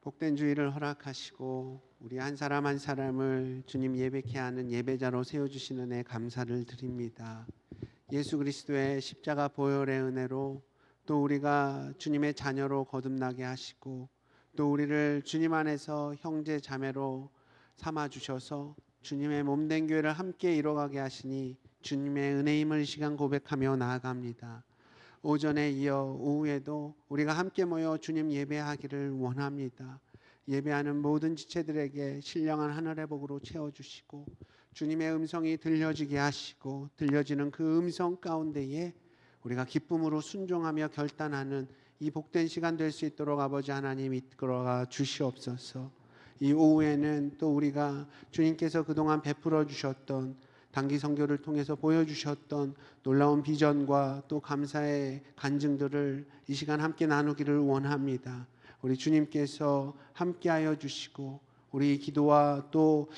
복된 주일을 허락하시고 우리 한 사람 한 사람을 주님 예배케 하는 예배자로 세워주시는 애 감사를 드립니다. 예수 그리스도의 십자가 보혈의 은혜로 또 우리가 주님의 자녀로 거듭나게 하시고 또 우리를 주님 안에서 형제 자매로 삼아주셔서 주님의 몸된 교회를 함께 이뤄가게 하시니 주님의 은혜임을 이 시간 고백하며 나아갑니다. 오전에 이어 오후에도 우리가 함께 모여 주님 예배하기를 원합니다. 예배하는 모든 지체들에게 신령한 하늘의 복으로 채워주시고 주님의 음성이 들려지게 하시고 들려지는 그 음성 가운데에 우리가 기쁨으로 순종하며 결단하는 이 복된 시간 될 수 있도록 아버지 하나님 이끌어가 주시옵소서. 이 오후에는 또 우리가 주님께서 그동안 베풀어 주셨던 단기 선교를 통해서 보여주셨던 놀라운 비전과 또 감사의 간증들을 이 시간 함께 나누기를 원합니다. 우리 주님께서 함께하여 주시고 우리 기도와 또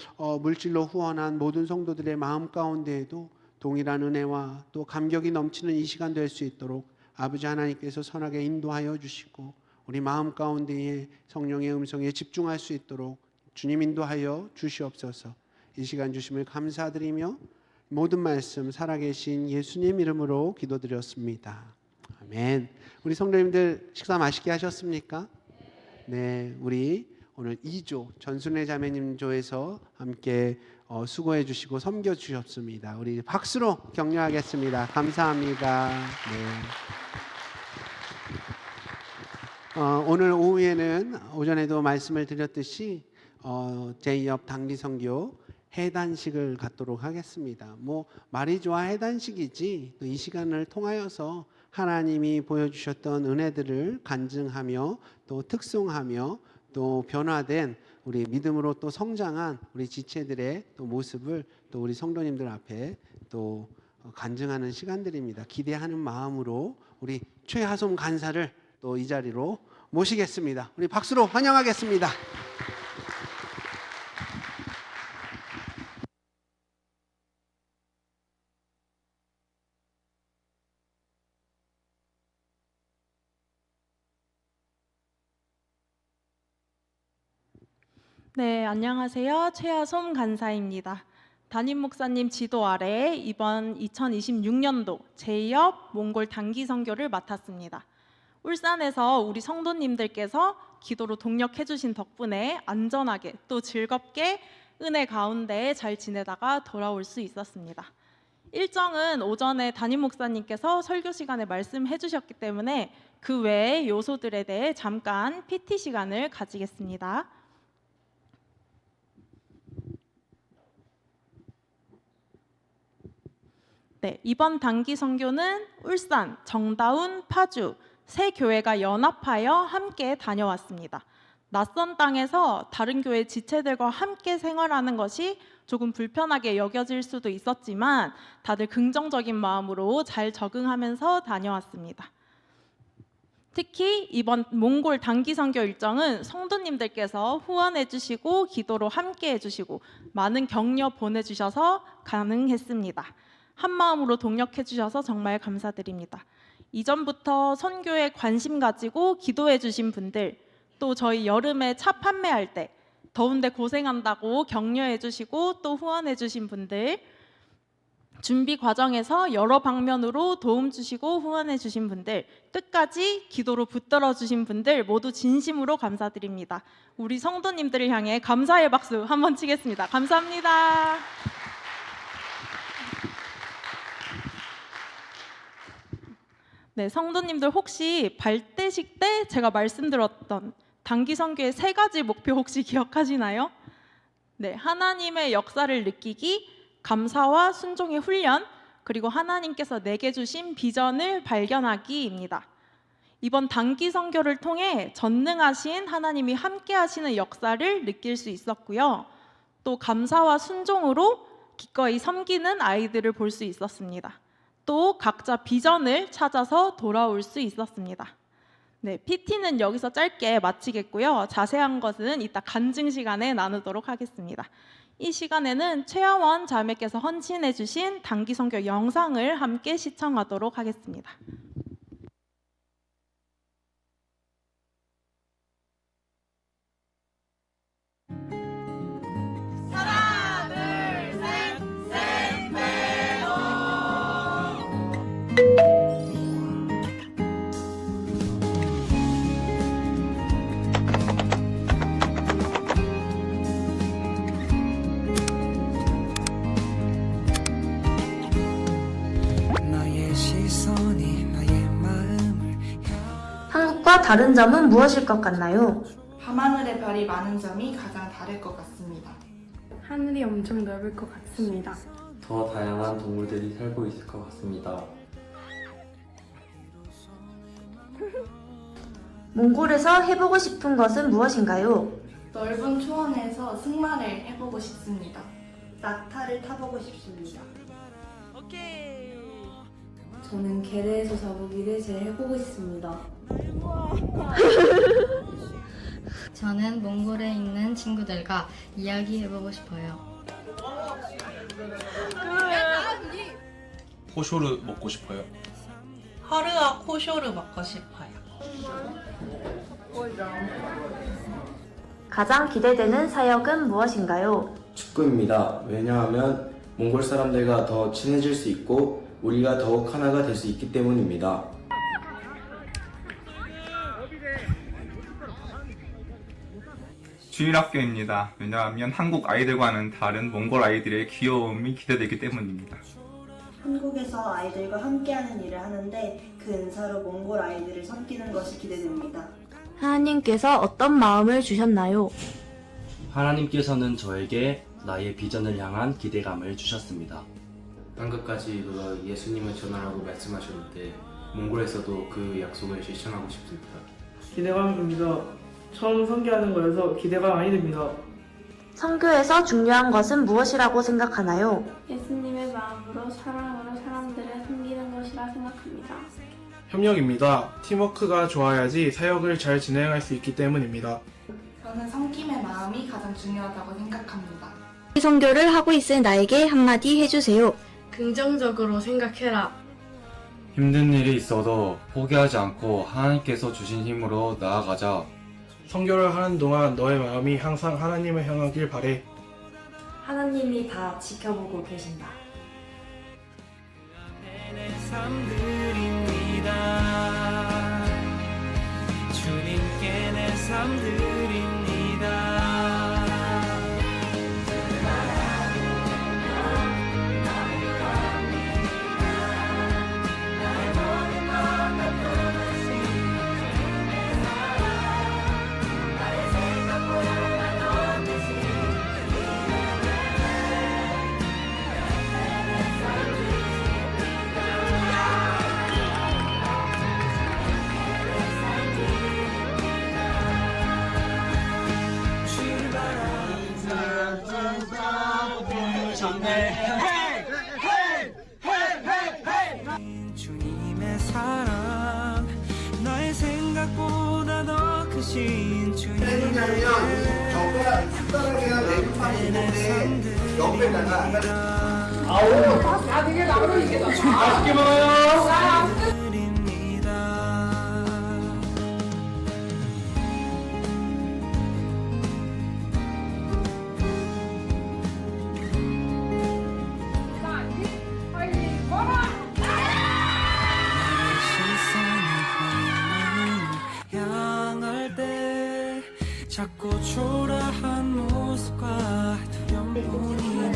물질로 후원한 모든 성도들의 마음 가운데에도 동일한 은혜와 또 감격이 넘치는 이 시간 될 수 있도록 아버지 하나님께서 선하게 인도하여 주시고 우리 마음 가운데에 성령의 음성에 집중할 수 있도록 주님 인도하여 주시옵소서. 이 시간 주심을 감사드리며 모든 말씀 살아계신 예수님 이름으로 기도드렸습니다. 아멘. 우리 성도님들 식사 맛있게 하셨습니까? 네, 우리 오늘 2조 전순례 자매님 조에서 함께 수고해 주시고 섬겨 주셨습니다. 우리 박수로 격려하겠습니다. 감사합니다. 네. 오늘 오후에는 오전에도 말씀을 드렸듯이 제2업 단기 선교 해단식을 갖도록 하겠습니다. 말이 좋아 해단식이지 또 이 시간을 통하여서 하나님이 보여주셨던 은혜들을 간증하며 또 특송하며 또 변화된 우리 믿음으로 또 성장한 우리 지체들의 또 모습을 또 우리 성도님들 앞에 또 간증하는 시간들입니다. 기대하는 마음으로 우리 최하솜 간사를 또 이 자리로 모시겠습니다. 우리 박수로 환영하겠습니다. 네, 안녕하세요. 최하솜 간사입니다. 담임 목사님 지도 아래 이번 2026년도 제2업 몽골 단기 선교를 맡았습니다. 울산에서 우리 성도님들께서 기도로 동력해 주신 덕분에 안전하게 또 즐겁게 은혜 가운데 잘 지내다가 돌아올 수 있었습니다. 일정은 오전에 담임 목사님께서 설교 시간에 말씀해 주셨기 때문에 그 외의 요소들에 대해 잠깐 PT 시간을 가지겠습니다. 네, 이번 단기 선교는 울산, 정다운, 파주 세 교회가 연합하여 함께 다녀왔습니다. 낯선 땅에서 다른 교회 지체들과 함께 생활하는 것이 조금 불편하게 여겨질 수도 있었지만 다들 긍정적인 마음으로 잘 적응하면서 다녀왔습니다. 특히 이번 몽골 단기 선교 일정은 성도님들께서 후원해 주시고 기도로 함께 해주시고 많은 격려 보내주셔서 가능했습니다. 한마음으로 동력해 주셔서 정말 감사드립니다. 이전부터 선교에 관심 가지고 기도해 주신 분들, 또 저희 여름에 차 판매할 때 더운데 고생한다고 격려해 주시고 또 후원해 주신 분들, 준비 과정에서 여러 방면으로 도움 주시고 후원해 주신 분들, 끝까지 기도로 붙들어 주신 분들 모두 진심으로 감사드립니다. 우리 성도님들을 향해 감사의 박수 한번 치겠습니다. 감사합니다. 네, 성도님들 혹시 발대식 때 제가 말씀드렸던 단기 선교의 3가지 목표 혹시 기억하시나요? 네, 하나님의 역사를 느끼기, 감사와 순종의 훈련, 그리고 하나님께서 내게 주신 비전을 발견하기입니다. 이번 단기 선교를 통해 전능하신 하나님이 함께 하시는 역사를 느낄 수 있었고요. 또 감사와 순종으로 기꺼이 섬기는 아이들을 볼 수 있었습니다. 또 각자 비전을 찾아서 돌아올 수 있었습니다. 네, PT는 여기서 짧게 마치겠고요. 자세한 것은 이따 간증 시간에 나누도록 하겠습니다. 이 시간에는 최하원 자매께서 헌신해 주신 단기 선교 영상을 함께 시청하도록 하겠습니다. 한국과 다른 점은 무엇일 것 같나요? 밤하늘의 별이 많은 점이 가장 다를 것 같습니다. 하늘이 엄청 넓을 것 같습니다. 더 다양한 동물들이 살고 있을 것 같습니다. 몽골에서 해보고 싶은 것은 무엇인가요? 넓은 초원에서 승마를 해보고 싶습니다. 낙타를 타보고 싶습니다. 저는 게레에서 자보기를 제일 해보고 싶습니다. 저는 몽골에 있는 친구들과 이야기해보고 싶어요. 호쇼르 먹고 싶어요. 하르아 코쇼르 먹고 싶어요. 가장 기대되는 사역은 무엇인가요? 축구입니다. 왜냐하면 몽골 사람들과 더 친해질 수 있고 우리가 더욱 하나가 될 수 있기 때문입니다. 주일학교입니다. 왜냐하면 한국 아이들과는 다른 몽골 아이들의 귀여움이 기대되기 때문입니다. 한국에서 아이들과 함께하는 일을 하는데 그 은사로 몽골 아이들을 섬기는 것이 기대됩니다. 하나님께서 어떤 마음을 주셨나요? 하나님께서는 저에게 나의 비전을 향한 기대감을 주셨습니다. 땅끝까지 이르러 예수님을 전하라고 말씀하셨는데 몽골에서도 그 약속을 실천하고 싶습니다. 기대감입니다. 처음 선교하는 거여서 기대가 많이 됩니다. 선교에서 중요한 것은 무엇이라고 생각하나요? 예수님의 마음으로 사랑으로 사람들을 섬기는 것이라 생각합니다. 협력입니다. 팀워크가 좋아야지 사역을 잘 진행할 수 있기 때문입니다. 저는 섬김의 마음이 가장 중요하다고 생각합니다. 선교를 하고 있을 나에게 한마디 해주세요. 긍정적으로 생각해라. 힘든 일이 있어도 포기하지 않고 하나님께서 주신 힘으로 나아가자. 선교를 하는 동안 너의 마음이 항상 하나님을 향하길 바래. 하나님이 다 지켜보고 계신다. 주님께 내 삶 드립니다. 주님의 사랑 나의 생각보다 더 크신 주님의 젓가락이나 내리판이 있는데 옆에다가 아우 다 되게 나오는 이게 맛있게 먹어요. 자꾸 초라한 모습과 두려움뿐이네.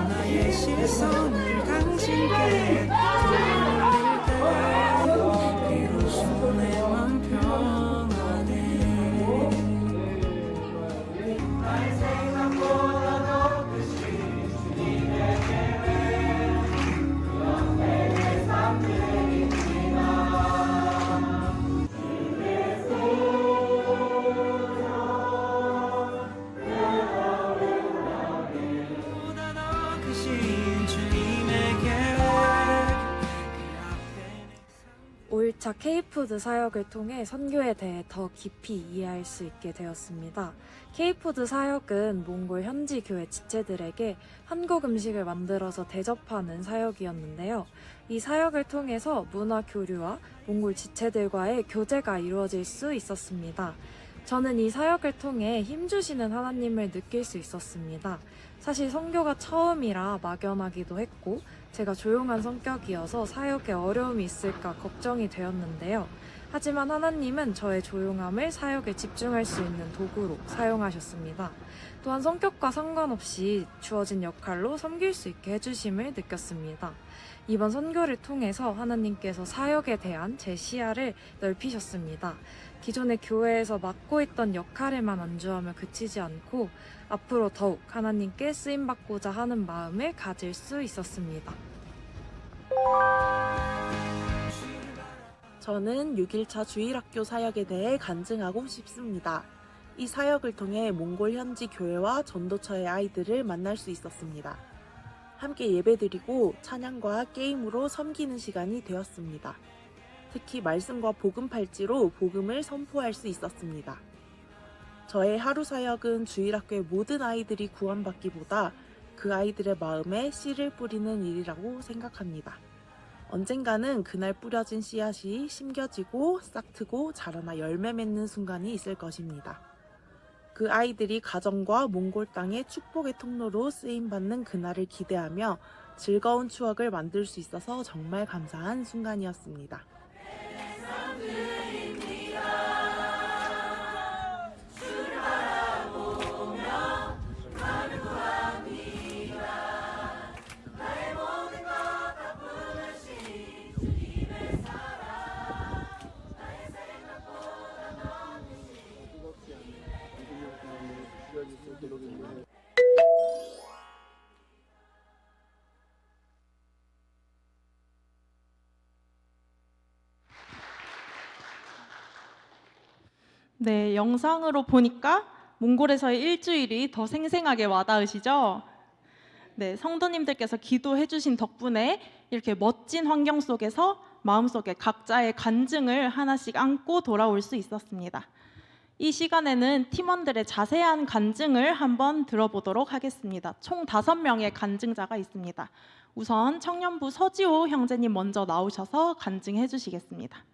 나의 시선을 당신께 돌릴 때 비로소 내 맘 평안해. 나의 생각보다 더 크신 주님의 계획 그 옆에 내 삶 드립니다. 올차 K푸드 사역을 통해 선교에 대해 더 깊이 이해할 수 있게 되었습니다. K푸드 사역은 몽골 현지 교회 지체들에게 한국 음식을 만들어서 대접하는 사역이었는데요. 이 사역을 통해서 문화 교류와 몽골 지체들과의 교제가 이루어질 수 있었습니다. 저는 이 사역을 통해 힘주시는 하나님을 느낄 수 있었습니다. 사실 선교가 처음이라 막연하기도 했고 제가 조용한 성격이어서 사역에 어려움이 있을까 걱정이 되었는데요. 하지만 하나님은 저의 조용함을 사역에 집중할 수 있는 도구로 사용하셨습니다. 또한 성격과 상관없이 주어진 역할로 섬길 수 있게 해주심을 느꼈습니다. 이번 선교를 통해서 하나님께서 사역에 대한 제 시야를 넓히셨습니다. 기존의 교회에서 맡고 있던 역할에만 안주하며 그치지 않고 앞으로 더욱 하나님께 쓰임받고자 하는 마음을 가질 수 있었습니다. 저는 6일차 주일학교 사역에 대해 간증하고 싶습니다. 이 사역을 통해 몽골 현지 교회와 전도처의 아이들을 만날 수 있었습니다. 함께 예배드리고 찬양과 게임으로 섬기는 시간이 되었습니다. 특히 말씀과 복음 팔찌로 복음을 선포할 수 있었습니다. 저의 하루 사역은 주일학교의 모든 아이들이 구원받기보다 그 아이들의 마음에 씨를 뿌리는 일이라고 생각합니다. 언젠가는 그날 뿌려진 씨앗이 심겨지고 싹트고 자라나 열매 맺는 순간이 있을 것입니다. 그 아이들이 가정과 몽골 땅의 축복의 통로로 쓰임받는 그날을 기대하며 즐거운 추억을 만들 수 있어서 정말 감사한 순간이었습니다. 네, 영상으로 보니까 몽골에서의 일주일이 더 생생하게 와닿으시죠? 네, 성도님들께서 기도해 주신 덕분에 이렇게 멋진 환경 속에서 마음속에 각자의 간증을 하나씩 안고 돌아올 수 있었습니다. 이 시간에는 팀원들의 자세한 간증을 한번 들어보도록 하겠습니다. 총 5명의 간증자가 있습니다. 우선 청년부 서지호 형제님 먼저 나오셔서 간증해 주시겠습니다.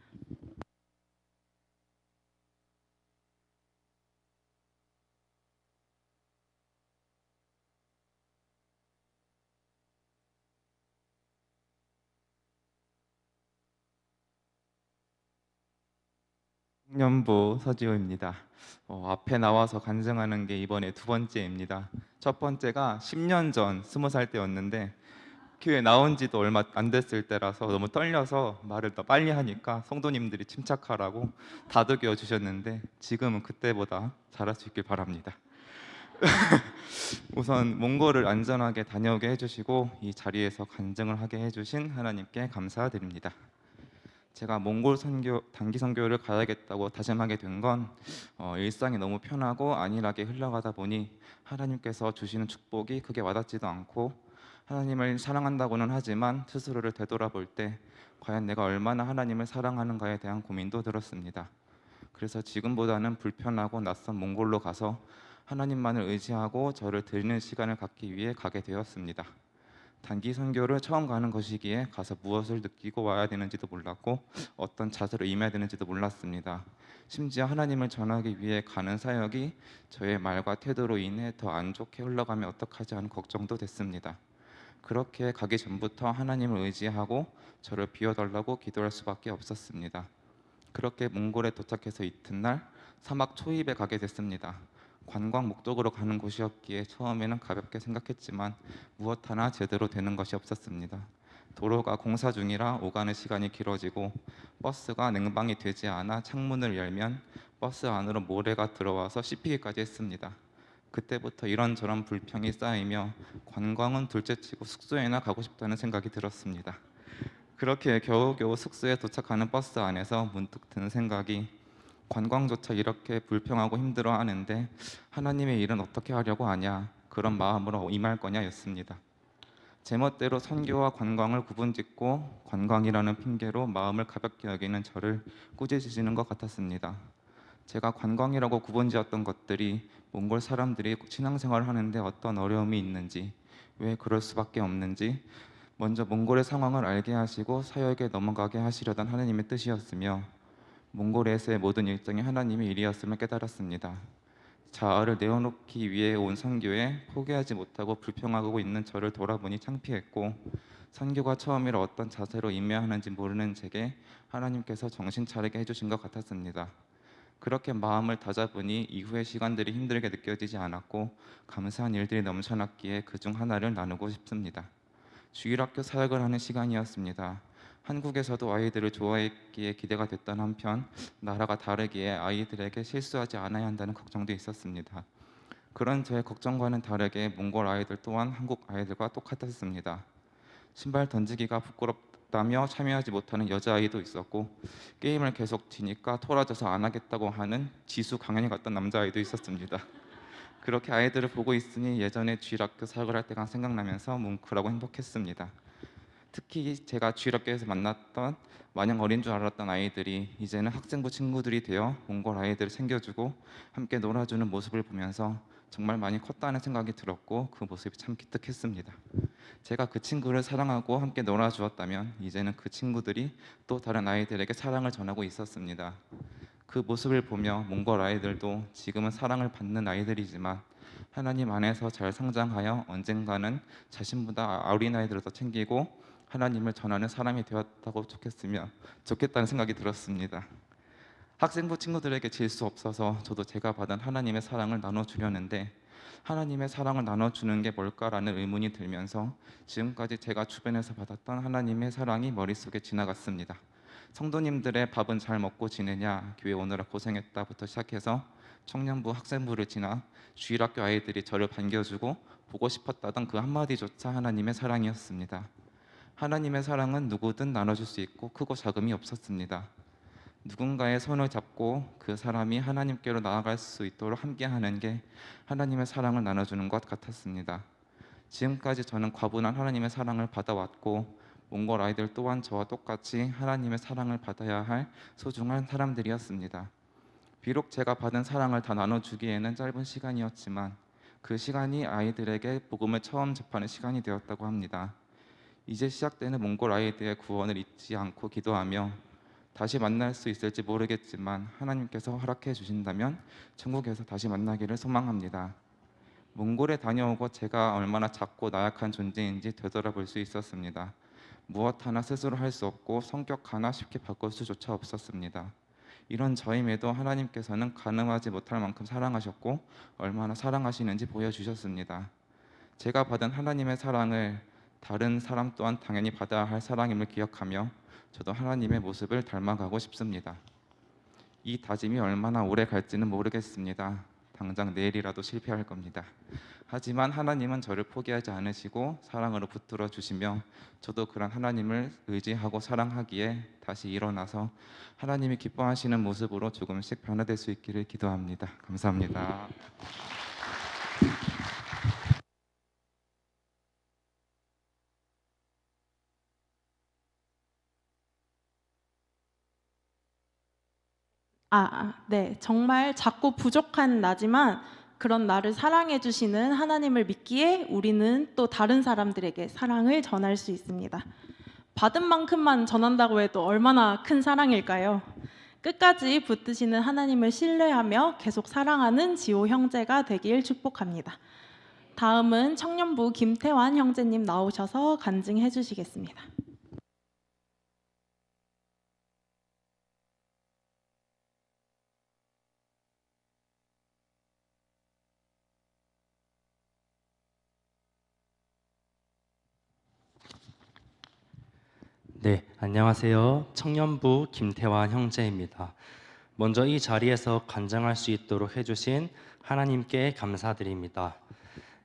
청년부 서지호입니다. 앞에 나와서 간증하는 게 이번에 2번째입니다. 첫 번째가 10년 전 20살 때였는데 교회 나온 지도 얼마 안 됐을 때라서 너무 떨려서 말을 더 빨리 하니까 성도님들이 침착하라고 다독여 주셨는데 지금은 그때보다 잘할 수 있길 바랍니다. 우선 몽골을 안전하게 다녀오게 해주시고 이 자리에서 간증을 하게 해주신 하나님께 감사드립니다. 제가 몽골 단기 선교를 가야겠다고 다짐하게 된 건 일상이 너무 편하고 안일하게 흘러가다 보니 하나님께서 주시는 축복이 크게 와닿지도 않고 하나님을 사랑한다고는 하지만 스스로를 되돌아볼 때 과연 내가 얼마나 하나님을 사랑하는가에 대한 고민도 들었습니다. 그래서 지금보다는 불편하고 낯선 몽골로 가서 하나님만을 의지하고 저를 드리는 시간을 갖기 위해 가게 되었습니다. 단기 선교를 처음 가는 것이기에 가서 무엇을 느끼고 와야 되는지도 몰랐고 어떤 자세로 임해야 되는지도 몰랐습니다. 심지어 하나님을 전하기 위해 가는 사역이 저의 말과 태도로 인해 더 안 좋게 흘러가면 어떡하지 하는 걱정도 됐습니다. 그렇게 가기 전부터 하나님을 의지하고 저를 비워달라고 기도할 수밖에 없었습니다. 그렇게 몽골에 도착해서 이튿날 사막 초입에 가게 됐습니다. 관광 목적으로 가는 곳이었기에 처음에는 가볍게 생각했지만 무엇 하나 제대로 되는 것이 없었습니다. 도로가 공사 중이라 오가는 시간이 길어지고 버스가 냉방이 되지 않아 창문을 열면 버스 안으로 모래가 들어와서 씹히기까지 했습니다. 그때부터 이런저런 불평이 쌓이며 관광은 둘째치고 숙소에나 가고 싶다는 생각이 들었습니다. 그렇게 겨우겨우 숙소에 도착하는 버스 안에서 문득 드는 생각이 관광조차 이렇게 불평하고 힘들어하는데 하나님의 일은 어떻게 하려고 하냐, 그런 마음으로 임할 거냐였습니다. 제멋대로 선교와 관광을 구분짓고 관광이라는 핑계로 마음을 가볍게 여기는 저를 꾸짖으시는 것 같았습니다. 제가 관광이라고 구분지었던 것들이 몽골 사람들이 신앙생활을 하는데 어떤 어려움이 있는지, 왜 그럴 수밖에 없는지 먼저 몽골의 상황을 알게 하시고 사역에 넘어가게 하시려던 하나님의 뜻이었으며 몽골에서의 모든 일정이 하나님의 일이었음을 깨달았습니다. 자아를 내어놓기 위해 온 선교에 포기하지 못하고 불평하고 있는 저를 돌아보니 창피했고 선교가 처음이라 어떤 자세로 임해야 하는지 모르는 제게 하나님께서 정신 차리게 해주신 것 같았습니다. 그렇게 마음을 다잡으니 이후의 시간들이 힘들게 느껴지지 않았고 감사한 일들이 넘쳐났기에 그중 하나를 나누고 싶습니다. 주일학교 사역을 하는 시간이었습니다. 한국에서도 아이들을 좋아했기에 기대가 됐던 한편 나라가 다르기에 아이들에게 실수하지 않아야 한다는 걱정도 있었습니다. 그런 저의 걱정과는 다르게 몽골 아이들 또한 한국 아이들과 똑같았습니다. 신발 던지기가 부끄럽다며 참여하지 못하는 여자아이도 있었고 게임을 계속 지니까 토라져서 안 하겠다고 하는 지수 강연이 갔던 남자아이도 있었습니다. 그렇게 아이들을 보고 있으니 예전에 주일학교 사역을 할 때가 생각나면서 뭉클하고 행복했습니다. 특히 제가 주일학교에서 만났던 마냥 어린 줄 알았던 아이들이 이제는 학생부 친구들이 되어 몽골 아이들을 챙겨주고 함께 놀아주는 모습을 보면서 정말 많이 컸다는 생각이 들었고 그 모습이 참 기특했습니다. 제가 그 친구를 사랑하고 함께 놀아주었다면 이제는 그 친구들이 또 다른 아이들에게 사랑을 전하고 있었습니다. 그 모습을 보며 몽골 아이들도 지금은 사랑을 받는 아이들이지만 하나님 안에서 잘 성장하여 언젠가는 자신보다 어린 아이들을 더 챙기고 하나님을 전하는 사람이 되었다고 좋겠다는 생각이 들었습니다. 학생부 친구들에게 질 수 없어서 저도 제가 받은 하나님의 사랑을 나눠주려는데 하나님의 사랑을 나눠주는 게 뭘까라는 의문이 들면서 지금까지 제가 주변에서 받았던 하나님의 사랑이 머릿속에 지나갔습니다. 성도님들의 밥은 잘 먹고 지내냐, 교회 오느라 고생했다부터 시작해서 청년부, 학생부를 지나 주일학교 아이들이 저를 반겨주고 보고 싶었다던 그 한마디조차 하나님의 사랑이었습니다. 하나님의 사랑은 누구든 나눠줄 수 있고 크고 작음이 없었습니다. 누군가의 손을 잡고 그 사람이 하나님께로 나아갈 수 있도록 함께하는 게 하나님의 사랑을 나눠주는 것 같았습니다. 지금까지 저는 과분한 하나님의 사랑을 받아왔고 몽골 아이들 또한 저와 똑같이 하나님의 사랑을 받아야 할 소중한 사람들이었습니다. 비록 제가 받은 사랑을 다 나눠주기에는 짧은 시간이었지만 그 시간이 아이들에게 복음을 처음 접하는 시간이 되었다고 합니다. 이제 시작되는 몽골 아이들의 구원을 잊지 않고 기도하며 다시 만날 수 있을지 모르겠지만 하나님께서 허락해 주신다면 천국에서 다시 만나기를 소망합니다. 몽골에 다녀오고 제가 얼마나 작고 나약한 존재인지 되돌아볼 수 있었습니다. 무엇 하나 스스로 할 수 없고 성격 하나 쉽게 바꿀 수조차 없었습니다. 이런 저임에도 하나님께서는 가늠하지 못할 만큼 사랑하셨고 얼마나 사랑하시는지 보여주셨습니다. 제가 받은 하나님의 사랑을 다른 사람 또한 당연히 받아야 할 사랑임을 기억하며 저도 하나님의 모습을 닮아가고 싶습니다. 이 다짐이 얼마나 오래 갈지는 모르겠습니다. 당장 내일이라도 실패할 겁니다. 하지만 하나님은 저를 포기하지 않으시고 사랑으로 붙들어 주시며 저도 그런 하나님을 의지하고 사랑하기에 다시 일어나서 하나님이 기뻐하시는 모습으로 조금씩 변화될 수 있기를 기도합니다. 감사합니다. 네. 정말 작고 부족한 나지만 그런 나를 사랑해 주시는 하나님을 믿기에 우리는 또 다른 사람들에게 사랑을 전할 수 있습니다. 받은 만큼만 전한다고 해도 얼마나 큰 사랑일까요? 끝까지 붙드시는 하나님을 신뢰하며 계속 사랑하는 지호 형제가 되길 축복합니다. 다음은 청년부 김태환 형제님 나오셔서 간증해 주시겠습니다. 네, 안녕하세요. 청년부 김태환 형제입니다. 먼저 이 자리에서 간증할 수 있도록 해주신 하나님께 감사드립니다.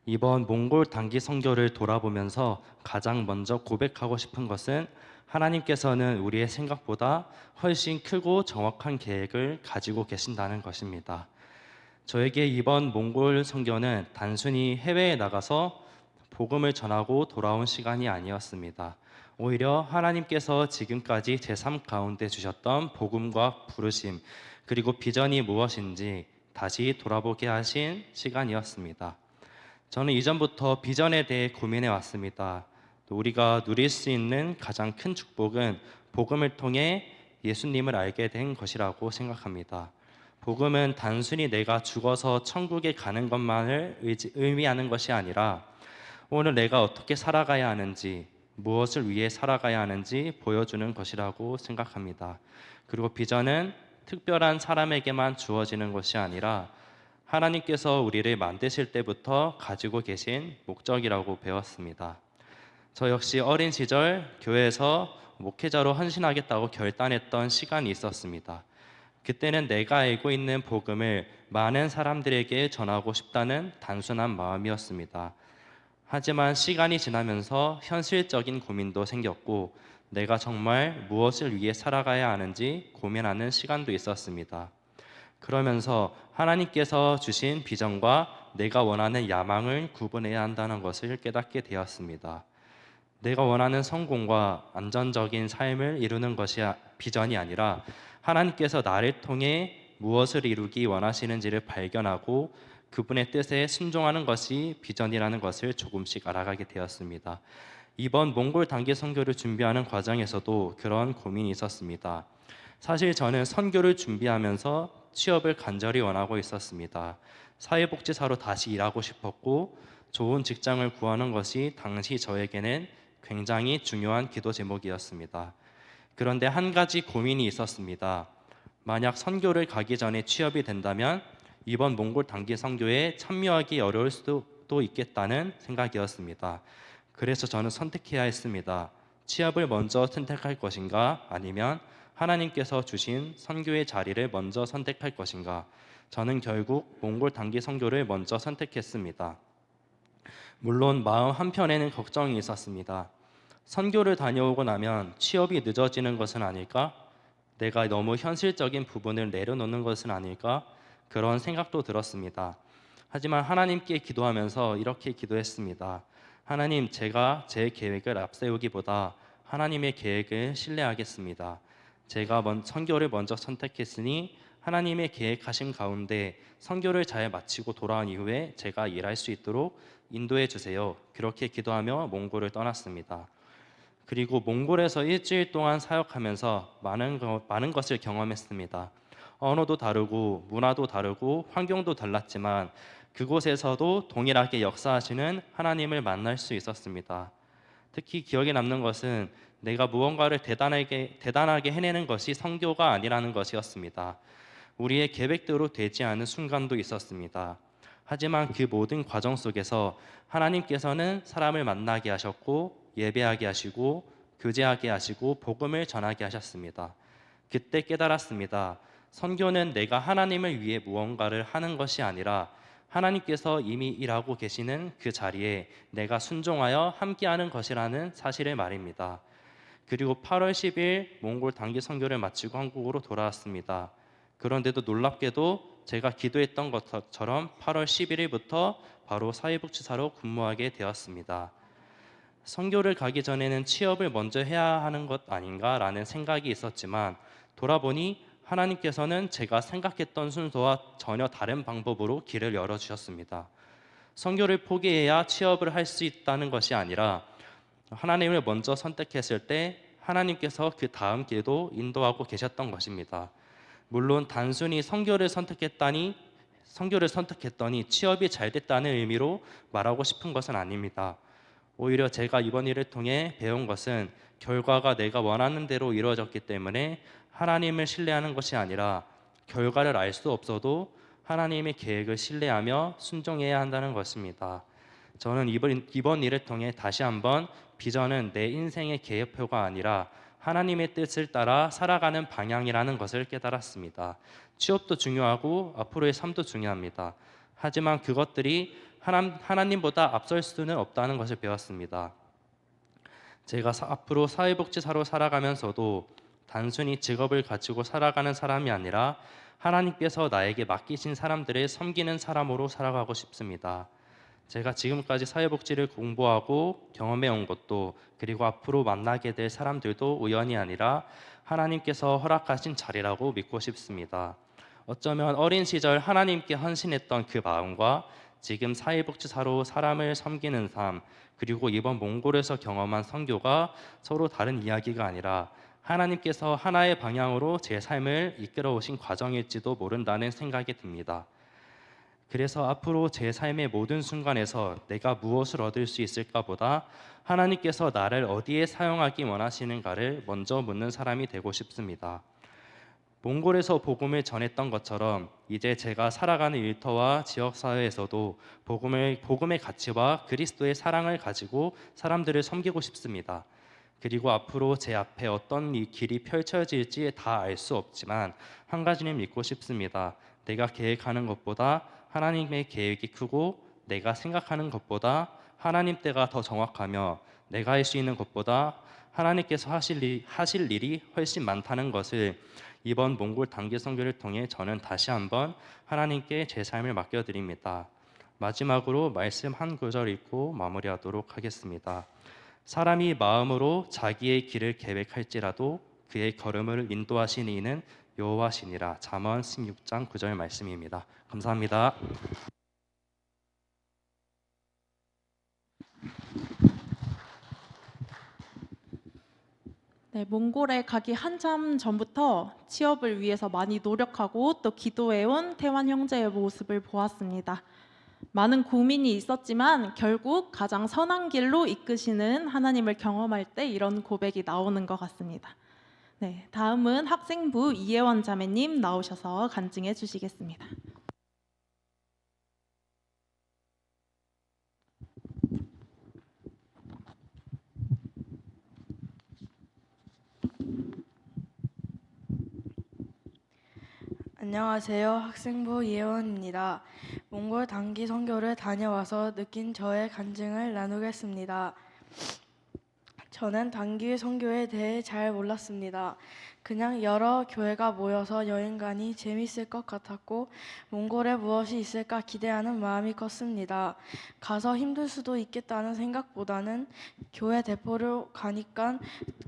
이번 몽골 단기 선교를 돌아보면서 가장 먼저 고백하고 싶은 것은 하나님께서는 우리의 생각보다 훨씬 크고 정확한 계획을 가지고 계신다는 것입니다. 저에게 이번 몽골 선교는 단순히 해외에 나가서 복음을 전하고 돌아온 시간이 아니었습니다. 오히려 하나님께서 지금까지 제 삶 가운데 주셨던 복음과 부르심 그리고 비전이 무엇인지 다시 돌아보게 하신 시간이었습니다. 저는 이전부터 비전에 대해 고민해 왔습니다. 또 우리가 누릴 수 있는 가장 큰 축복은 복음을 통해 예수님을 알게 된 것이라고 생각합니다. 복음은 단순히 내가 죽어서 천국에 가는 것만을 의미하는 것이 아니라 오늘 내가 어떻게 살아가야 하는지, 무엇을 위해 살아가야 하는지 보여주는 것이라고 생각합니다. 그리고 비전은 특별한 사람에게만 주어지는 것이 아니라 하나님께서 우리를 만드실 때부터 가지고 계신 목적이라고 배웠습니다. 저 역시 어린 시절 교회에서 목회자로 헌신하겠다고 결단했던 시간이 있었습니다. 그때는 내가 알고 있는 복음을 많은 사람들에게 전하고 싶다는 단순한 마음이었습니다. 하지만 시간이 지나면서 현실적인 고민도 생겼고 내가 정말 무엇을 위해 살아가야 하는지 고민하는 시간도 있었습니다. 그러면서 하나님께서 주신 비전과 내가 원하는 야망을 구분해야 한다는 것을 깨닫게 되었습니다. 내가 원하는 성공과 안정적인 삶을 이루는 것이 비전이 아니라 하나님께서 나를 통해 무엇을 이루기 원하시는지를 발견하고 그분의 뜻에 순종하는 것이 비전이라는 것을 조금씩 알아가게 되었습니다. 이번 몽골 단기 선교를 준비하는 과정에서도 그런 고민이 있었습니다. 사실 저는 선교를 준비하면서 취업을 간절히 원하고 있었습니다. 사회복지사로 다시 일하고 싶었고 좋은 직장을 구하는 것이 당시 저에게는 굉장히 중요한 기도 제목이었습니다. 그런데 한 가지 고민이 있었습니다. 만약 선교를 가기 전에 취업이 된다면 이번 몽골 단기 선교에 참여하기 어려울 수도 있겠다는 생각이었습니다. 그래서 저는 선택해야 했습니다. 취업을 먼저 선택할 것인가 아니면 하나님께서 주신 선교의 자리를 먼저 선택할 것인가. 저는 결국 몽골 단기 선교를 먼저 선택했습니다. 물론 마음 한편에는 걱정이 있었습니다. 선교를 다녀오고 나면 취업이 늦어지는 것은 아닐까? 내가 너무 현실적인 부분을 내려놓는 것은 아닐까? 그런 생각도 들었습니다. 하지만 하나님께 기도하면서 이렇게 기도했습니다. 하나님, 제가 제 계획을 앞세우기보다 하나님의 계획을 신뢰하겠습니다. 제가 선교를 먼저 선택했으니 하나님의 계획하심 가운데 선교를 잘 마치고 돌아온 이후에 제가 일할 수 있도록 인도해 주세요. 그렇게 기도하며 몽골을 떠났습니다. 그리고 몽골에서 일주일 동안 사역하면서 많은 것을 경험했습니다. 언어도 다르고 문화도 다르고 환경도 달랐지만 그곳에서도 동일하게 역사하시는 하나님을 만날 수 있었습니다. 특히 기억에 남는 것은 내가 무언가를 대단하게 해내는 것이 선교가 아니라는 것이었습니다. 우리의 계획대로 되지 않은 순간도 있었습니다. 하지만 그 모든 과정 속에서 하나님께서는 사람을 만나게 하셨고 예배하게 하시고 교제하게 하시고 복음을 전하게 하셨습니다. 그때 깨달았습니다. 선교는 내가 하나님을 위해 무언가를 하는 것이 아니라 하나님께서 이미 일하고 계시는 그 자리에 내가 순종하여 함께하는 것이라는 사실을 말입니다. 그리고 8월 10일 몽골 단기 선교를 마치고 한국으로 돌아왔습니다. 그런데도 놀랍게도 제가 기도했던 것처럼 8월 11일부터 바로 사회복지사로 근무하게 되었습니다. 선교를 가기 전에는 취업을 먼저 해야 하는 것 아닌가라는 생각이 있었지만 돌아보니 하나님께서는 제가 생각했던 순서와 전혀 다른 방법으로 길을 열어주셨습니다. 선교를 포기해야 취업을 할 수 있다는 것이 아니라 하나님을 먼저 선택했을 때 하나님께서 그 다음 길도 인도하고 계셨던 것입니다. 물론 단순히 선교를 선택했더니 취업이 잘 됐다는 의미로 말하고 싶은 것은 아닙니다. 오히려 제가 이번 일을 통해 배운 것은 결과가 내가 원하는 대로 이루어졌기 때문에 하나님을 신뢰하는 것이 아니라 결과를 알 수 없어도 하나님의 계획을 신뢰하며 순종해야 한다는 것입니다. 저는 이번 일을 통해 다시 한번 비전은 내 인생의 계획표가 아니라 하나님의 뜻을 따라 살아가는 방향이라는 것을 깨달았습니다. 취업도 중요하고 앞으로의 삶도 중요합니다. 하지만 그것들이 하나님보다 앞설 수는 없다는 것을 배웠습니다. 제가 앞으로 사회복지사로 살아가면서도 단순히 직업을 가지고 살아가는 사람이 아니라 하나님께서 나에게 맡기신 사람들을 섬기는 사람으로 살아가고 싶습니다. 제가 지금까지 사회복지를 공부하고 경험해 온 것도 그리고 앞으로 만나게 될 사람들도 우연이 아니라 하나님께서 허락하신 자리라고 믿고 싶습니다. 어쩌면 어린 시절 하나님께 헌신했던 그 마음과 지금 사회복지사로 사람을 섬기는 삶 그리고 이번 몽골에서 경험한 선교가 서로 다른 이야기가 아니라 하나님께서 하나의 방향으로 제 삶을 이끌어 오신 과정일지도 모른다는 생각이 듭니다. 그래서 앞으로 제 삶의 모든 순간에서 내가 무엇을 얻을 수 있을까보다 하나님께서 나를 어디에 사용하기 원하시는가를 먼저 묻는 사람이 되고 싶습니다. 몽골에서 복음을 전했던 것처럼 이제 제가 살아가는 일터와 지역사회에서도 복음의 가치와 그리스도의 사랑을 가지고 사람들을 섬기고 싶습니다. 그리고 앞으로 제 앞에 어떤 이 길이 펼쳐질지 다 알 수 없지만 한 가지는 믿고 싶습니다. 내가 계획하는 것보다 하나님의 계획이 크고 내가 생각하는 것보다 하나님 때가 더 정확하며 내가 할 수 있는 것보다 하나님께서 하실 일이 훨씬 많다는 것을 이번 몽골 단기 선교를 통해 저는 다시 한번 하나님께 제 삶을 맡겨드립니다. 마지막으로 말씀 한 구절 읽고 마무리하도록 하겠습니다. 사람이 마음으로 자기의 길을 계획할지라도 그의 걸음을 인도하시는 이는 여호와시니라. 잠언 16장 9절 말씀입니다. 감사합니다. 네, 몽골에 가기 한참 전부터 취업을 위해서 많이 노력하고 또 기도해온 태환 형제의 모습을 보았습니다. 많은 고민이 있었지만 결국 가장 선한 길로 이끄시는 하나님을 경험할 때 이런 고백이 나오는 것 같습니다. 네, 다음은 학생부 이혜원 자매님 나오셔서 간증해 주시겠습니다. 안녕하세요. 학생부 이혜원입니다. 몽골 단기 선교를 다녀와서 느낀 저의 간증을 나누겠습니다. 저는 단기 선교에 대해 잘 몰랐습니다. 그냥 여러 교회가 모여서 여행 가니 재밌을 것 같았고 몽골에 무엇이 있을까 기대하는 마음이 컸습니다. 가서 힘들 수도 있겠다는 생각보다는 교회 대표로 가니까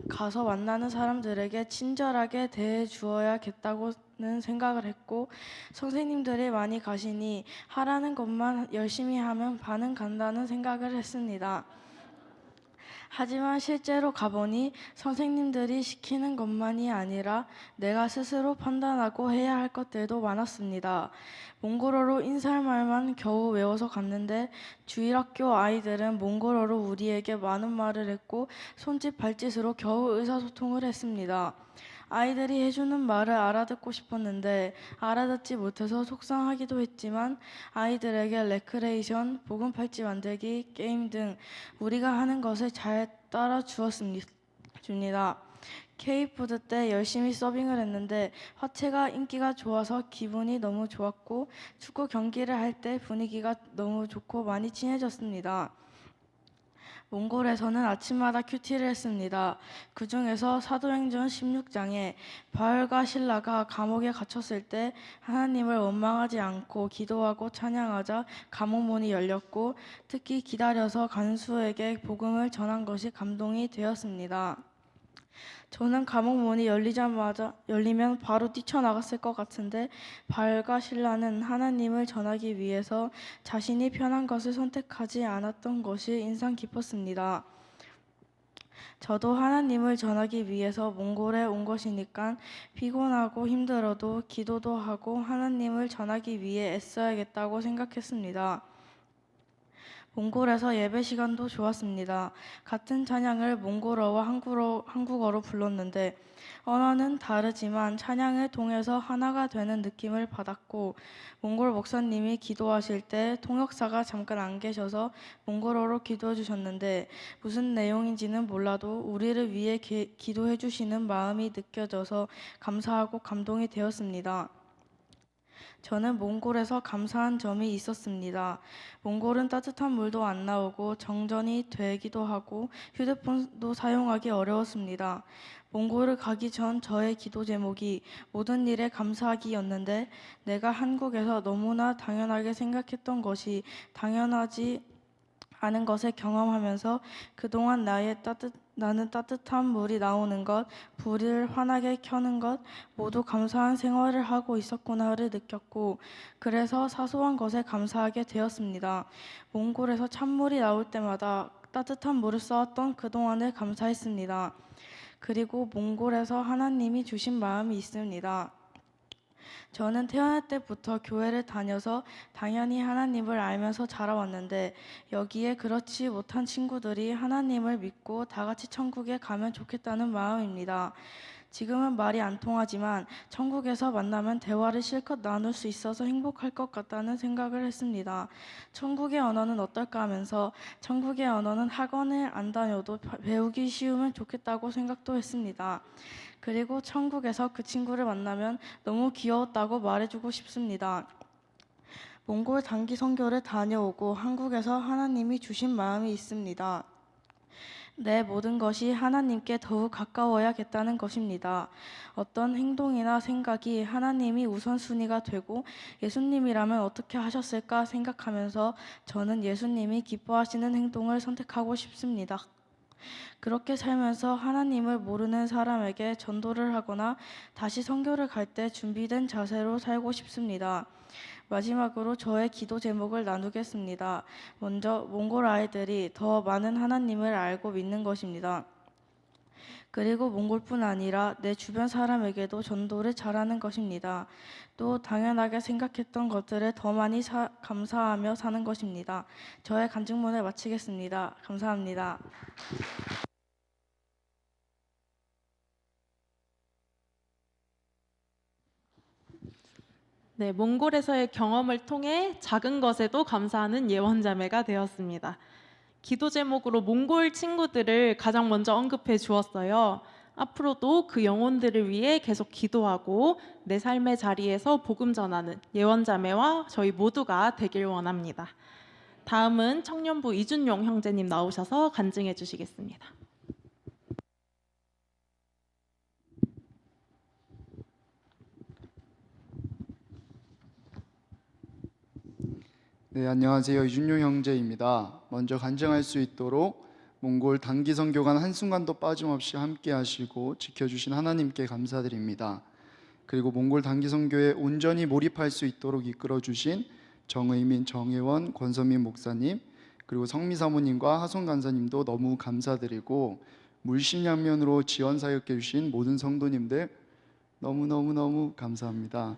가서 만나는 사람들에게 친절하게 대해 주어야겠다고는 생각을 했고 선생님들이 많이 가시니 하라는 것만 열심히 하면 반은 간다는 생각을 했습니다. 하지만 실제로 가보니 선생님들이 시키는 것만이 아니라 내가 스스로 판단하고 해야 할 것들도 많았습니다. 몽골어로 인사말만 겨우 외워서 갔는데 주일학교 아이들은 몽골어로 우리에게 많은 말을 했고 손짓 발짓으로 겨우 의사소통을 했습니다. 아이들이 해주는 말을 알아듣고 싶었는데 알아듣지 못해서 속상하기도 했지만 아이들에게 레크레이션, 복음 팔찌 만들기, 게임 등 우리가 하는 것을 잘 따라 주었습니다. K푸드 때 열심히 서빙을 했는데 화채가 인기가 좋아서 기분이 너무 좋았고 축구 경기를 할 때 분위기가 너무 좋고 많이 친해졌습니다. 몽골에서는 아침마다 큐티를 했습니다. 그 중에서 사도행전 16장에 바울과 실라가 감옥에 갇혔을 때 하나님을 원망하지 않고 기도하고 찬양하자 감옥 문이 열렸고 특히 기다려서 간수에게 복음을 전한 것이 감동이 되었습니다. 저는 감옥 문이 열리면 바로 뛰쳐나갔을 것 같은데 바울과 실라는 하나님을 전하기 위해서 자신이 편한 것을 선택하지 않았던 것이 인상 깊었습니다. 저도 하나님을 전하기 위해서 몽골에 온 것이니까 피곤하고 힘들어도 기도도 하고 하나님을 전하기 위해 애써야겠다고 생각했습니다. 몽골에서 예배 시간도 좋았습니다. 같은 찬양을 몽골어와 한국어로 불렀는데 언어는 다르지만 찬양을 통해서 하나가 되는 느낌을 받았고 몽골 목사님이 기도하실 때 통역사가 잠깐 안 계셔서 몽골어로 기도해 주셨는데 무슨 내용인지는 몰라도 우리를 위해 기도해 주시는 마음이 느껴져서 감사하고 감동이 되었습니다. 저는 몽골에서 감사한 점이 있었습니다. 몽골은 따뜻한 물도 안 나오고 정전이 되기도 하고 휴대폰도 사용하기 어려웠습니다. 몽골을 가기 전 저의 기도 제목이 모든 일에 감사하기였는데 내가 한국에서 너무나 당연하게 생각했던 것이 당연하지 않은 것을 경험하면서 그동안 나는 따뜻한 물이 나오는 것, 불을 환하게 켜는 것 모두 감사한 생활을 하고 있었구나를 느꼈고 그래서 사소한 것에 감사하게 되었습니다. 몽골에서 찬물이 나올 때마다 따뜻한 물을 써왔던 그동안을 감사했습니다. 그리고 몽골에서 하나님이 주신 마음이 있습니다. 저는 태어날 때부터 교회를 다녀서 당연히 하나님을 알면서 자라왔는데 여기에 그렇지 못한 친구들이 하나님을 믿고 다 같이 천국에 가면 좋겠다는 마음입니다. 지금은 말이 안 통하지만 천국에서 만나면 대화를 실컷 나눌 수 있어서 행복할 것 같다는 생각을 했습니다. 천국의 언어는 어떨까 하면서 천국의 언어는 학원을 안 다녀도 배우기 쉬우면 좋겠다고 생각도 했습니다. 그리고 천국에서 그 친구를 만나면 너무 귀여웠다고 말해주고 싶습니다. 몽골 단기 선교를 다녀오고 한국에서 하나님이 주신 마음이 있습니다. 내 모든 것이 하나님께 더욱 가까워야겠다는 것입니다. 어떤 행동이나 생각이 하나님이 우선순위가 되고 예수님이라면 어떻게 하셨을까 생각하면서 저는 예수님이 기뻐하시는 행동을 선택하고 싶습니다. 그렇게 살면서 하나님을 모르는 사람에게 전도를 하거나 다시 선교를 갈 때 준비된 자세로 살고 싶습니다. 마지막으로 저의 기도 제목을 나누겠습니다. 먼저 몽골 아이들이 더 많은 하나님을 알고 믿는 것입니다. 그리고 몽골뿐 아니라 내 주변 사람에게도 전도를 잘하는 것입니다. 또 당연하게 생각했던 것들을 더 많이 감사하며 사는 것입니다. 저의 간증문을 마치겠습니다. 감사합니다. 네, 몽골에서의 경험을 통해 작은 것에도 감사하는 예원자매가 되었습니다. 기도 제목으로 몽골 친구들을 가장 먼저 언급해 주었어요. 앞으로도 그 영혼들을 위해 계속 기도하고 내 삶의 자리에서 복음 전하는 예원자매와 저희 모두가 되길 원합니다. 다음은 청년부 이준용 형제님 나오셔서 간증해 주시겠습니다. 네, 안녕하세요. 이준용 형제입니다. 먼저 간증할 수 있도록 몽골 단기 선교관 한순간도 빠짐없이 함께 하시고 지켜주신 하나님께 감사드립니다. 그리고 몽골 단기 선교에 온전히 몰입할 수 있도록 이끌어 주신 정의민, 정혜원, 권선민 목사님, 그리고 성미 사모님과 하손 간사님도 너무 감사드리고 물심양면으로 지원 사역해 주신 모든 성도님들 너무 감사합니다.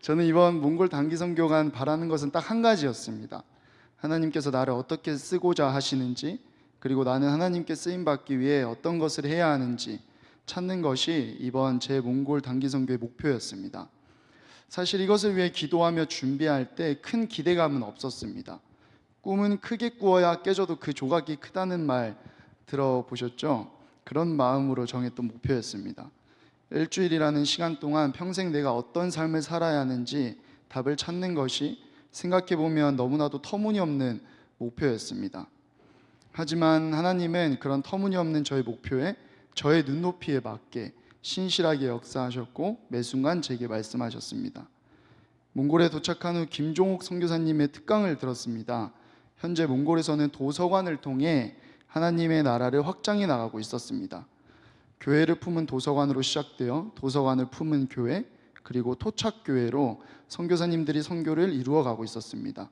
저는 이번 몽골 단기 선교관 바라는 것은 딱 한 가지였습니다. 하나님께서 나를 어떻게 쓰고자 하시는지, 그리고 나는 하나님께 쓰임 받기 위해 어떤 것을 해야 하는지 찾는 것이 이번 제 몽골 단기 선교의 목표였습니다. 사실 이것을 위해 기도하며 준비할 때 큰 기대감은 없었습니다. 꿈은 크게 꾸어야 깨져도 그 조각이 크다는 말 들어보셨죠? 그런 마음으로 정했던 목표였습니다. 일주일이라는 시간 동안 평생 내가 어떤 삶을 살아야 하는지 답을 찾는 것이 생각해보면 너무나도 터무니없는 목표였습니다. 하지만 하나님은 그런 터무니없는 저의 목표에 저의 눈높이에 맞게 신실하게 역사하셨고 매 순간 제게 말씀하셨습니다. 몽골에 도착한 후 김종옥 선교사님의 특강을 들었습니다. 현재 몽골에서는 도서관을 통해 하나님의 나라를 확장해 나가고 있었습니다. 교회를 품은 도서관으로 시작되어 도서관을 품은 교회, 그리고 토착교회로 선교사님들이 선교를 이루어가고 있었습니다.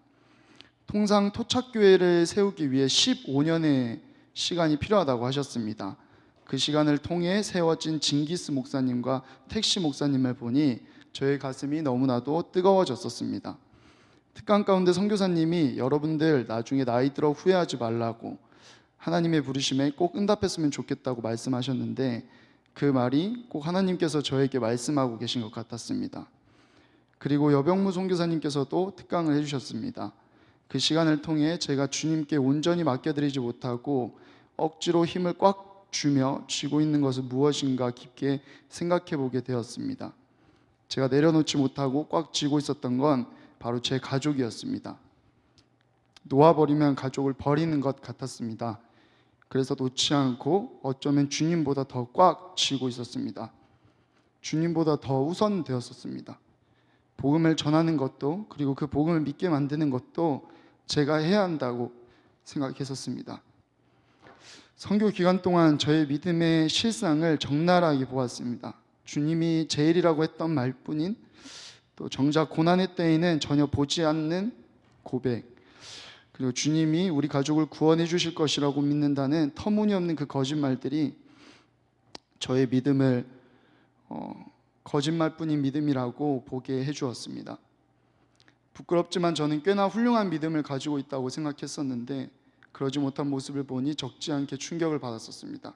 통상 토착교회를 세우기 위해 15년의 시간이 필요하다고 하셨습니다. 그 시간을 통해 세워진 징기스 목사님과 택시 목사님을 보니 저의 가슴이 너무나도 뜨거워졌었습니다. 특강 가운데 선교사님이 여러분들 나중에 나이 들어 후회하지 말라고 하나님의 부르심에 꼭 응답했으면 좋겠다고 말씀하셨는데 그 말이 꼭 하나님께서 저에게 말씀하고 계신 것 같았습니다. 그리고 여병무 선교사님께서도 특강을 해주셨습니다. 그 시간을 통해 제가 주님께 온전히 맡겨드리지 못하고 억지로 힘을 꽉 쥐고 있는 것은 무엇인가 깊게 생각해 보게 되었습니다. 제가 내려놓지 못하고 꽉 쥐고 있었던 건 바로 제 가족이었습니다. 놓아버리면 가족을 버리는 것 같았습니다. 그래서 놓지 않고 어쩌면 주님보다 더 꽉 쥐고 있었습니다. 주님보다 더 우선되었었습니다. 복음을 전하는 것도, 그리고 그 복음을 믿게 만드는 것도 제가 해야 한다고 생각했었습니다. 선교 기간 동안 저의 믿음의 실상을 적나라하게 보았습니다. 주님이 제일이라고 했던 말뿐인, 또 정작 고난의 때에는 전혀 보지 않는 고백, 그리고 주님이 우리 가족을 구원해 주실 것이라고 믿는다는 터무니없는 그 거짓말들이 저의 믿음을 거짓말뿐인 믿음이라고 보게 해주었습니다. 부끄럽지만 저는 꽤나 훌륭한 믿음을 가지고 있다고 생각했었는데 그러지 못한 모습을 보니 적지 않게 충격을 받았었습니다.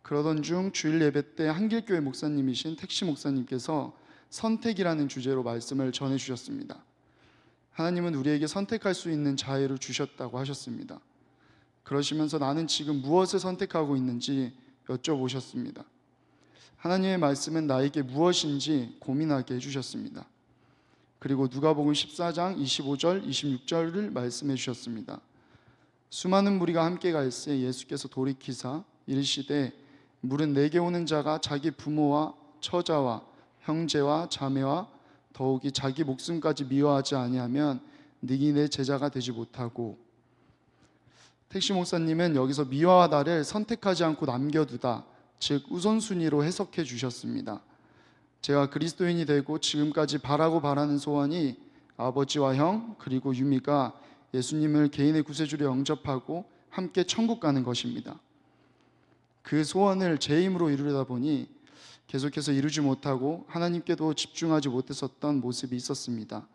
그러던 중 주일 예배 때 한길교회 목사님이신 택시 목사님께서 선택이라는 주제로 말씀을 전해주셨습니다. 하나님은 우리에게 선택할 수 있는 자유를 주셨다고 하셨습니다. 그러시면서 나는 지금 무엇을 선택하고 있는지 여쭤보셨습니다. 하나님의 말씀은 나에게 무엇인지 고민하게 해주셨습니다. 그리고 누가복음 14장 25절 26절을 말씀해 주셨습니다. 수많은 무리가 함께 갈새 예수께서 돌이키사 이르시되 물은 내게 오는 자가 자기 부모와 처자와 형제와 자매와 더욱이 자기 목숨까지 미워하지 아니하면 능히 내 제자가 되지 못하고. 택시 목사님은 여기서 미워하다를 선택하지 않고 남겨두다, 즉 우선순위로 해석해 주셨습니다. 제가 그리스도인이 되고 지금까지 바라는 소원이 아버지와 형 그리고 유미가 예수님을 개인의 구세주로 영접하고 함께 천국 가는 것입니다. 그 소원을 제 힘으로 이루려다 보니 계속해서 이루지 못하고 하나님께도 집중하지 못했었던 모습이 있었습니다.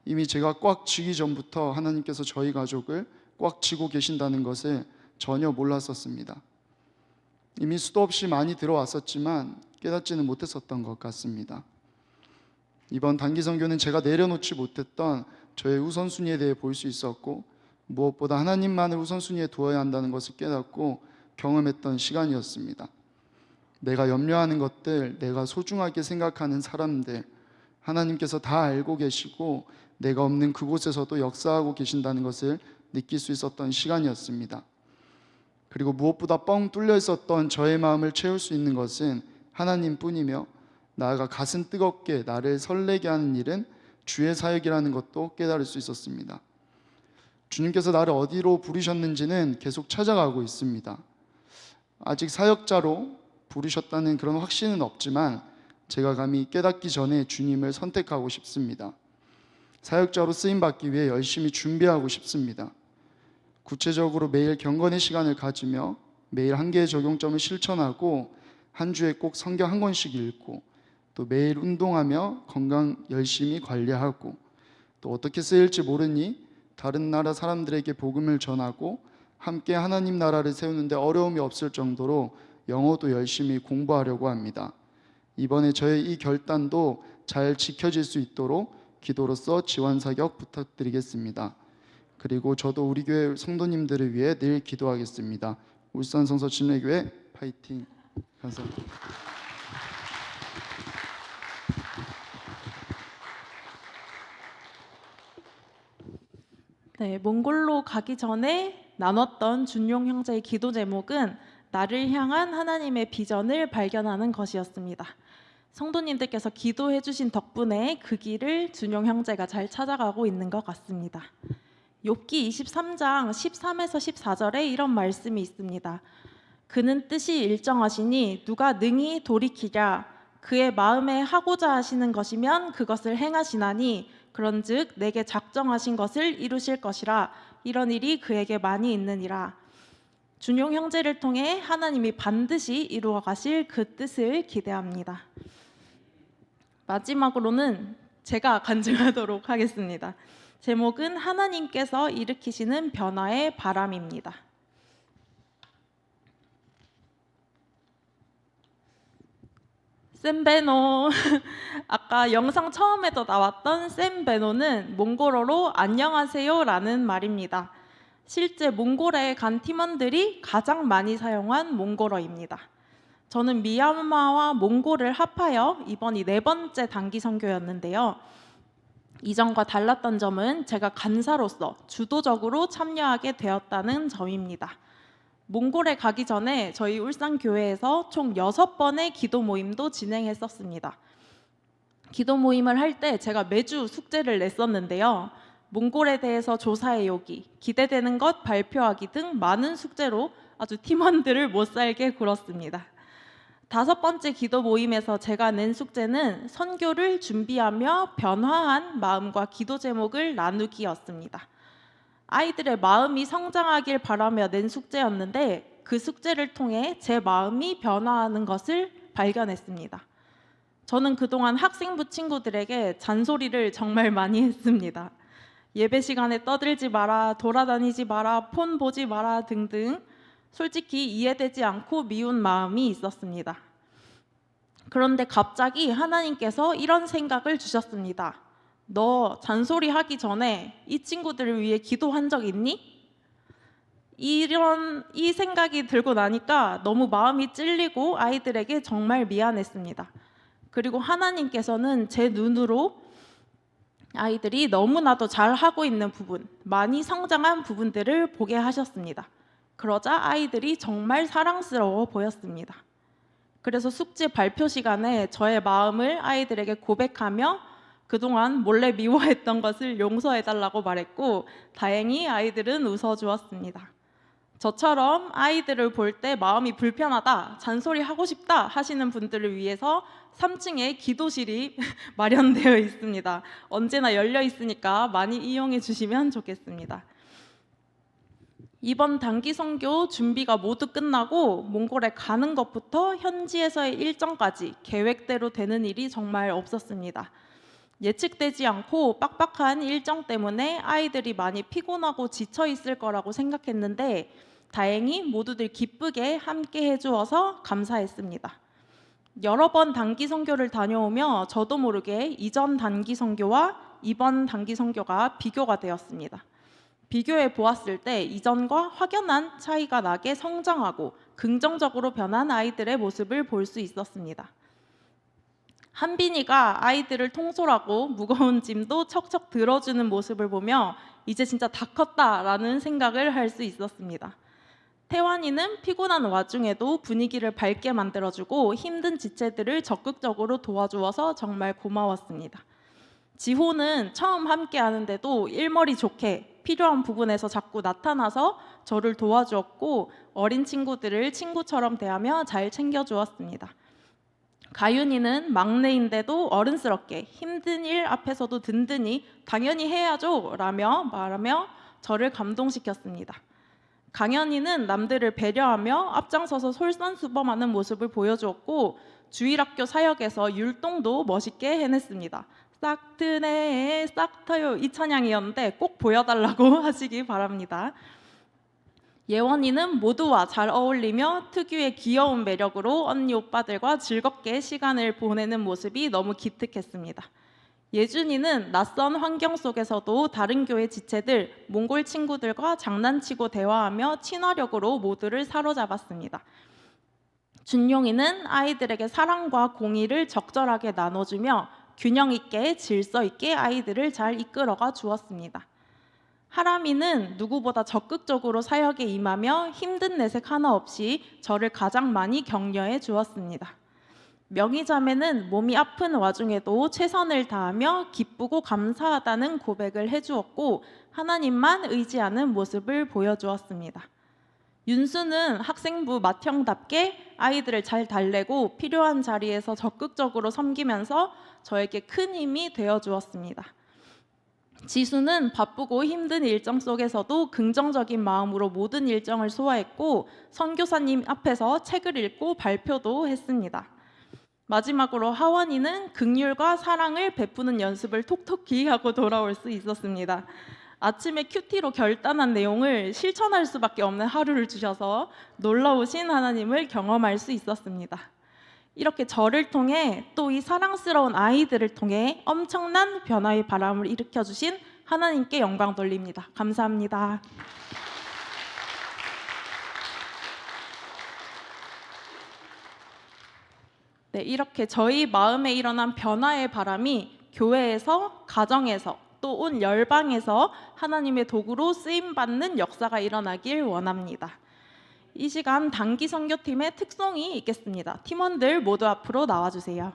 이미 제가 꽉 쥐기 전부터 하나님께서 저희 가족을 꽉 쥐고 계신다는 것을 전혀 몰랐었습니다. 이미 수도 없이 많이 들어왔었지만 깨닫지는 못했었던 것 같습니다. 이번 단기 선교는 제가 내려놓지 못했던 저의 우선순위에 대해 볼 수 있었고 무엇보다 하나님만을 우선순위에 두어야 한다는 것을 깨닫고 경험했던 시간이었습니다. 내가 염려하는 것들, 내가 소중하게 생각하는 사람들, 하나님께서 다 알고 계시고 내가 없는 그곳에서도 역사하고 계신다는 것을 느낄 수 있었던 시간이었습니다. 그리고 무엇보다 뻥 뚫려 있었던 저의 마음을 채울 수 있는 것은 하나님뿐이며 나아가 가슴 뜨겁게 나를 설레게 하는 일은 주의 사역이라는 것도 깨달을 수 있었습니다. 주님께서 나를 어디로 부르셨는지는 계속 찾아가고 있습니다. 아직 사역자로 부르셨다는 그런 확신은 없지만 제가 감히 깨닫기 전에 주님을 선택하고 싶습니다. 사역자로 쓰임받기 위해 열심히 준비하고 싶습니다. 구체적으로 매일 경건의 시간을 가지며 매일 한 개의 적용점을 실천하고 한 주에 꼭 성경 한 권씩 읽고 또 매일 운동하며 건강 열심히 관리하고 또 어떻게 쓰일지 모르니 다른 나라 사람들에게 복음을 전하고 함께 하나님 나라를 세우는데 어려움이 없을 정도로 영어도 열심히 공부하려고 합니다. 이번에 저의 이 결단도 잘 지켜질 수 있도록 기도로서 지원 사격 부탁드리겠습니다. 그리고 저도 우리 교회 성도님들을 위해 늘 기도하겠습니다. 울산 성서 진례교회 파이팅. 감사합니다. 네, 몽골로 가기 전에 나눴던 준용 형제의 기도 제목은 나를 향한 하나님의 비전을 발견하는 것이었습니다. 성도님들께서 기도해 주신 덕분에 그 길을 준용 형제가 잘 찾아가고 있는 것 같습니다. 욥기 23장 13에서 14절에 이런 말씀이 있습니다. 그는 뜻이 일정하시니 누가 능히 돌이키랴. 그의 마음에 하고자 하시는 것이면 그것을 행하시나니 그런즉 내게 작정하신 것을 이루실 것이라. 이런 일이 그에게 많이 있느니라. 준용 형제를 통해 하나님이 반드시 이루어 가실 그 뜻을 기대합니다. 마지막으로는 제가 간증하도록 하겠습니다. 제목은 하나님께서 일으키시는 변화의 바람입니다. 샘베노. 아까 영상 처음에도 나왔던 샘베노는 몽골어로 안녕하세요라는 말입니다. 실제 몽골에 간 팀원들이 가장 많이 사용한 몽골어입니다. 저는 미얀마와 몽골을 합하여 이번이 4번째 단기 선교였는데요. 이전과 달랐던 점은 제가 간사로서 주도적으로 참여하게 되었다는 점입니다. 몽골에 가기 전에 저희 울산교회에서 총 6번의 기도 모임도 진행했었습니다. 기도 모임을 할 때 제가 매주 숙제를 냈었는데요. 몽골에 대해서 조사해오기, 기대되는 것 발표하기 등 많은 숙제로 아주 팀원들을 못살게 굴었습니다. 5번째 기도 모임에서 제가 낸 숙제는 선교를 준비하며 변화한 마음과 기도 제목을 나누기였습니다. 아이들의 마음이 성장하길 바라며 낸 숙제였는데 그 숙제를 통해 제 마음이 변화하는 것을 발견했습니다. 저는 그동안 학생부 친구들에게 잔소리를 정말 많이 했습니다. 예배 시간에 떠들지 마라, 돌아다니지 마라, 폰 보지 마라 등등 솔직히 이해되지 않고 미운 마음이 있었습니다. 그런데 갑자기 하나님께서 이런 생각을 주셨습니다. 너 잔소리 하기 전에 이 친구들을 위해 기도한 적 있니? 이 생각이 들고 나니까 너무 마음이 찔리고 아이들에게 정말 미안했습니다. 그리고 하나님께서는 제 눈으로 아이들이 너무나도 잘하고 있는 부분, 많이 성장한 부분들을 보게 하셨습니다. 그러자 아이들이 정말 사랑스러워 보였습니다. 그래서 숙제 발표 시간에 저의 마음을 아이들에게 고백하며 그동안 몰래 미워했던 것을 용서해달라고 말했고 다행히 아이들은 웃어주었습니다. 저처럼 아이들을 볼 때 마음이 불편하다, 잔소리 하고 싶다 하시는 분들을 위해서 3층에 기도실이 마련되어 있습니다. 언제나 열려 있으니까 많이 이용해 주시면 좋겠습니다. 이번 단기 선교 준비가 모두 끝나고 몽골에 가는 것부터 현지에서의 일정까지 계획대로 되는 일이 정말 없었습니다. 예측되지 않고 빡빡한 일정 때문에 아이들이 많이 피곤하고 지쳐 있을 거라고 생각했는데 다행히 모두들 기쁘게 함께 해주어서 감사했습니다. 여러 번 단기 선교를 다녀오며 저도 모르게 이전 단기 선교와 이번 단기 선교가 비교가 되었습니다. 비교해 보았을 때 이전과 확연한 차이가 나게 성장하고 긍정적으로 변한 아이들의 모습을 볼 수 있었습니다. 한빈이가 아이들을 통솔하고 무거운 짐도 척척 들어주는 모습을 보며 이제 진짜 다 컸다라는 생각을 할 수 있었습니다. 태환이는 피곤한 와중에도 분위기를 밝게 만들어주고 힘든 지체들을 적극적으로 도와주어서 정말 고마웠습니다. 지호는 처음 함께 하는데도 일머리 좋게 필요한 부분에서 자꾸 나타나서 저를 도와주었고 어린 친구들을 친구처럼 대하며 잘 챙겨주었습니다. 가윤이는 막내인데도 어른스럽게 힘든 일 앞에서도 든든히 당연히 해야죠 라며 말하며 저를 감동시켰습니다. 강현이는 남들을 배려하며 앞장서서 솔선수범하는 모습을 보여주었고 주일학교 사역에서 율동도 멋있게 해냈습니다. 싹 트네 싹 터요 이 찬양이었는데 꼭 보여달라고 하시기 바랍니다. 예원이는 모두와 잘 어울리며 특유의 귀여운 매력으로 언니 오빠들과 즐겁게 시간을 보내는 모습이 너무 기특했습니다. 예준이는 낯선 환경 속에서도 다른 교회 지체들, 몽골 친구들과 장난치고 대화하며 친화력으로 모두를 사로잡았습니다. 준용이는 아이들에게 사랑과 공의를 적절하게 나눠주며 균형 있게 질서 있게 아이들을 잘 이끌어가 주었습니다. 하람이는 누구보다 적극적으로 사역에 임하며 힘든 내색 하나 없이 저를 가장 많이 격려해 주었습니다. 명희자매는 몸이 아픈 와중에도 최선을 다하며 기쁘고 감사하다는 고백을 해주었고 하나님만 의지하는 모습을 보여주었습니다. 윤수는 학생부 맏형답게 아이들을 잘 달래고 필요한 자리에서 적극적으로 섬기면서 저에게 큰 힘이 되어주었습니다. 지수는 바쁘고 힘든 일정 속에서도 긍정적인 마음으로 모든 일정을 소화했고 선교사님 앞에서 책을 읽고 발표도 했습니다. 마지막으로 하원이는 긍휼과 사랑을 베푸는 연습을 톡톡히 하고 돌아올 수 있었습니다. 아침에 큐티로 결단한 내용을 실천할 수밖에 없는 하루를 주셔서 놀라우신 하나님을 경험할 수 있었습니다. 이렇게 저를 통해 또 이 사랑스러운 아이들을 통해 엄청난 변화의 바람을 일으켜주신 하나님께 영광 돌립니다. 감사합니다. 네, 이렇게 저희 마음에 일어난 변화의 바람이 교회에서, 가정에서, 또 온 열방에서 하나님의 도구로 쓰임받는 역사가 일어나길 원합니다. 이 시간 단기 선교팀의 특송이 있겠습니다. 팀원들 모두 앞으로 나와주세요.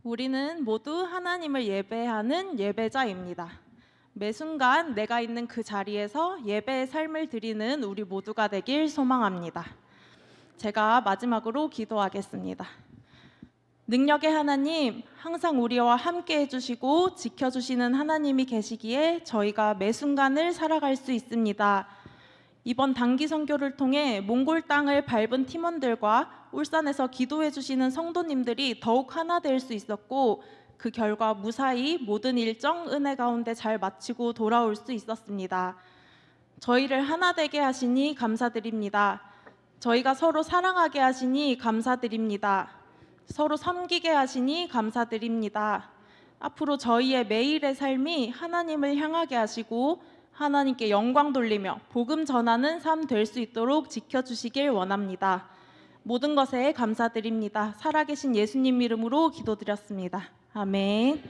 우리는 모두 하나님을 예배하는 예배자입니다. 매 순간 내가 있는 그 자리에서 예배의 삶을 드리는 우리 모두가 되길 소망합니다. 제가 마지막으로 기도하겠습니다. 능력의 하나님, 항상 우리와 함께 해주시고 지켜주시는 하나님이 계시기에 저희가 매 순간을 살아갈 수 있습니다. 이번 단기 선교를 통해 몽골 땅을 밟은 팀원들과 울산에서 기도해 주시는 성도님들이 더욱 하나 될 수 있었고 그 결과 무사히 모든 일정 은혜 가운데 잘 마치고 돌아올 수 있었습니다. 저희를 하나 되게 하시니 감사드립니다. 저희가 서로 사랑하게 하시니 감사드립니다. 서로 섬기게 하시니 감사드립니다. 앞으로 저희의 매일의 삶이 하나님을 향하게 하시고 하나님께 영광 돌리며 복음 전하는 삶 될 수 있도록 지켜주시길 원합니다. 모든 것에 감사드립니다. 살아계신 예수님 이름으로 기도드렸습니다. 아멘.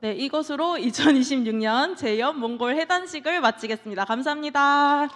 네, 이것으로 2026년 제2연 몽골 해단식을 마치겠습니다. 감사합니다.